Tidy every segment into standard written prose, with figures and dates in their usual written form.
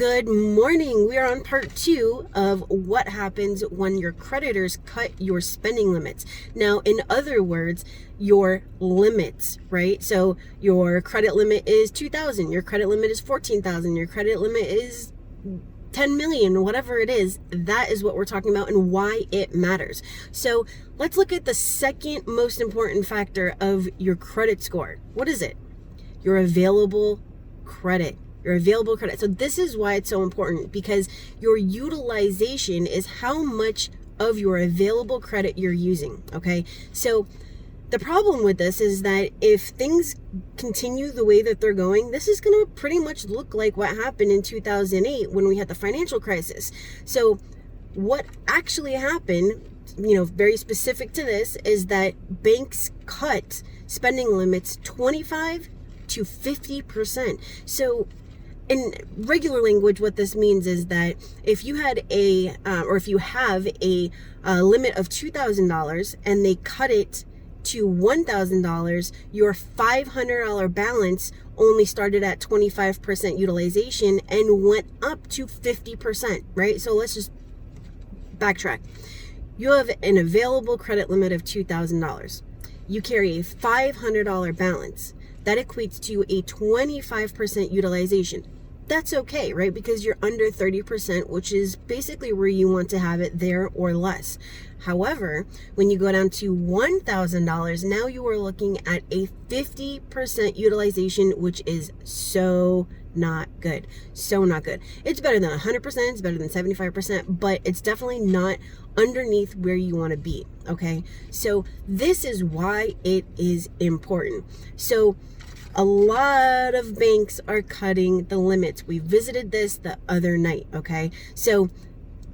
Good morning. We are on part 2 of what happens when your creditors cut your spending limits. Now, in other words, your limits, right? So your credit limit is $2,000, your credit limit is $14,000, your credit limit is 10 million, whatever it is. That is what we're talking about and why it matters. So let's look at the second most important factor of your credit score. What is it? Your available credit. Your available credit. So this is why it's so important, because your utilization is how much of your available credit you're using. Okay. So the problem with this is that if things continue the way that they're going, this is going to pretty much look like what happened in 2008 when we had the financial crisis. So what actually happened, very specific to this, is that banks cut spending limits 25 to 50%. So in regular language, what this means is that if you had if you have a limit of $2,000 and they cut it to $1,000, your $500 balance only started at 25% utilization and went up to 50%, right? So let's just backtrack. You have an available credit limit of $2,000. You carry a $500 balance. That equates to a 25% utilization. That's okay, right? Because you're under 30%, which is basically where you want to have it, there or less. However, when you go down to $1,000, now you are looking at a 50% utilization, which is so not good. So not good. It's better than 100%, it's better than 75%, but it's definitely not underneath where you want to be, okay? So this is why it is important. So a lot of banks are cutting the limits. We visited this the other night, okay? So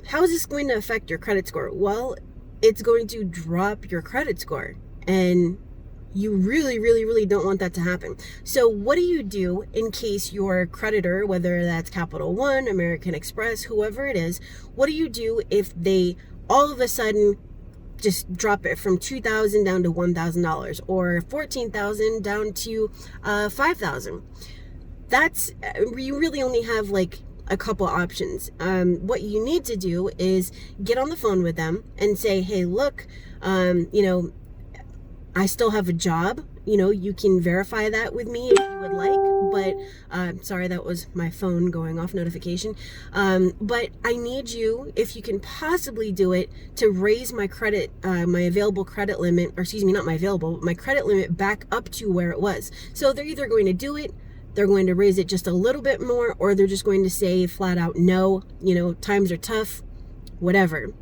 how is this going to affect your credit score? Well, it's going to drop your credit score, and you really, really, really don't want that to happen. So what do you do in case your creditor, whether that's Capital One, American Express, whoever it is, what do you do if they all of a sudden just drop it from $2,000 down to $1,000 or $14,000 down to $5,000? That's, you really only have like a couple options. What you need to do is get on the phone with them and say, hey, look, I still have a job. You can verify that with me if you would like, but sorry, that was my phone going off notification. But I need you, if you can possibly do it, to raise my credit, my available credit limit, or excuse me, not my available, my credit limit back up to where it was. So they're either going to do it, they're going to raise it just a little bit more, or they're just going to say flat out, no, times are tough, whatever,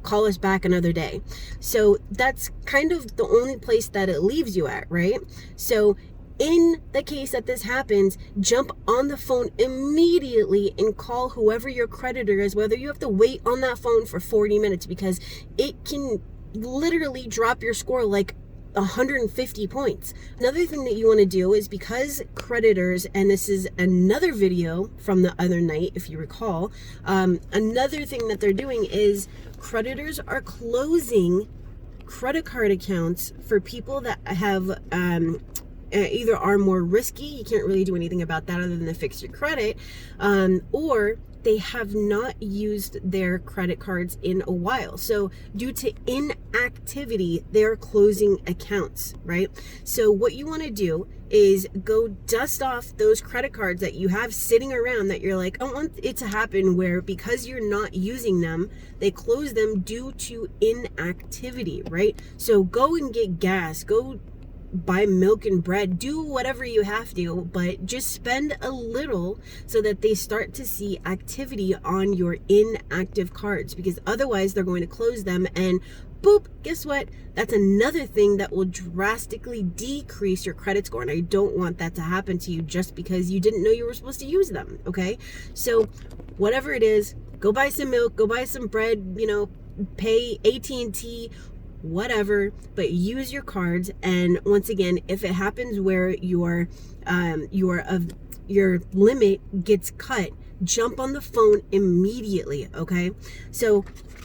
call us back another day. So that's kind of the only place that it leaves you at, right? So in the case that this happens, jump on the phone immediately and call whoever your creditor is, whether you have to wait on that phone for 40 minutes, because it can literally drop your score like 150 points. Another thing that you want to do is, because creditors, and this is another video from the other night, if you recall, another thing that they're doing is creditors are closing credit card accounts for people that have either are more risky, you can't really do anything about that other than to fix your credit, or they have not used their credit cards in a while. So due to inactivity, they're closing accounts, right? So what you want to do is go dust off those credit cards that you have sitting around that you're like, I don't want it to happen where, because you're not using them, they close them due to inactivity, right? So go and get gas, go buy milk and bread, do whatever you have to, but just spend a little so that they start to see activity on your inactive cards, because otherwise they're going to close them, and boop, guess what? That's another thing that will drastically decrease your credit score, and I don't want that to happen to you just because you didn't know you were supposed to use them, okay? So whatever it is, go buy some milk, go buy some bread, pay AT&T, whatever, but use your cards. And once again, if it happens where your limit gets cut, jump on the phone immediately, okay? So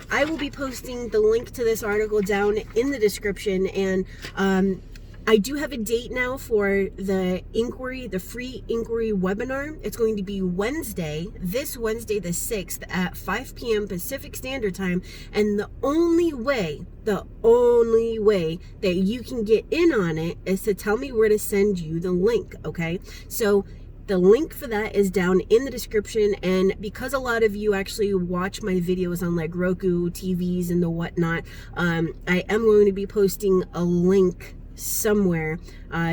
I will be posting the link to this article down in the description, and I do have a date now for the free inquiry webinar. It's going to be this Wednesday the 6th at 5 p.m. Pacific Standard Time. And the only way that you can get in on it is to tell me where to send you the link, okay? So the link for that is down in the description, and because a lot of you actually watch my videos on like Roku TVs and the whatnot, I am going to be posting a link somewhere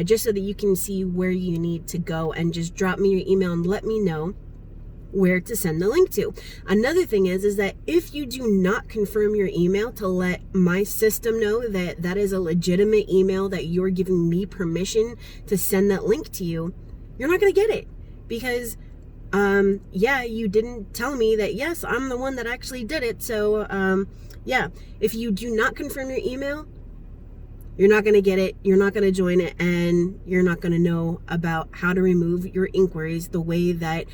just so that you can see where you need to go, and just drop me your email and let me know where to send the link to. Another thing is that if you do not confirm your email to let my system know that that is a legitimate email, that you're giving me permission to send that link to you, you're not going to get it, because you didn't tell me that, yes, I'm the one that actually did it. So if you do not confirm your email, you're not going to get it, you're not going to join it, and you're not going to know about how to remove your inquiries the way that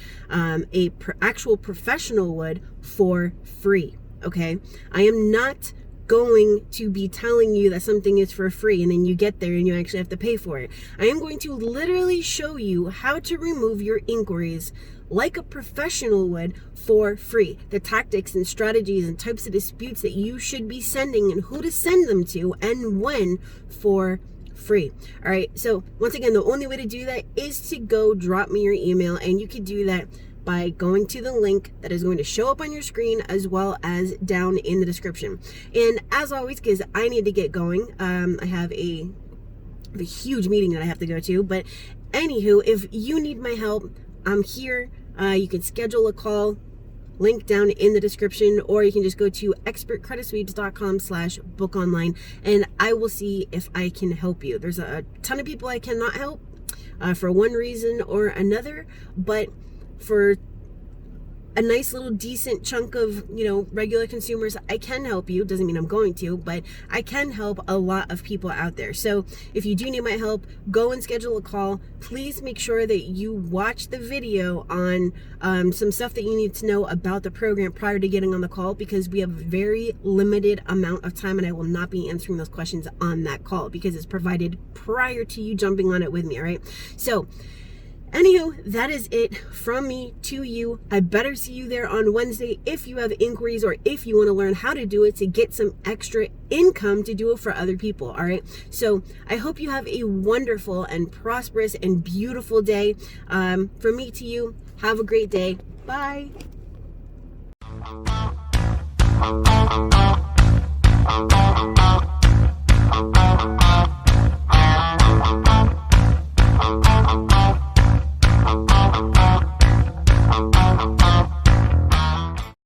actual professional would, for free. Okay, I am not going to be telling you that something is for free and then you get there and you actually have to pay for it. I am going to literally show you how to remove your inquiries like a professional would, for free. The tactics and strategies and types of disputes that you should be sending and who to send them to and when, for free. All right, so once again, the only way to do that is to go drop me your email, and you can do that by going to the link that is going to show up on your screen as well as down in the description. And as always, because I need to get going, I have a huge meeting that I have to go to, but anywho, if you need my help, I'm here. You can schedule a call, link down in the description, or you can just go to expertcreditsweeps.com/bookonline, and I will see if I can help you. There's a ton of people I cannot help for one reason or another, but for a nice little decent chunk of, regular consumers, I can help you. Doesn't mean I'm going to, but I can help a lot of people out there. So if you do need my help, go and schedule a call. Please make sure that you watch the video on some stuff that you need to know about the program prior to getting on the call, because we have a very limited amount of time and I will not be answering those questions on that call because it's provided prior to you jumping on it with me. All right. So anywho, that is it from me to you. I better see you there on Wednesday if you have inquiries or if you want to learn how to do it to get some extra income to do it for other people. All right. So I hope you have a wonderful and prosperous and beautiful day. From me to you, have a great day. Bye.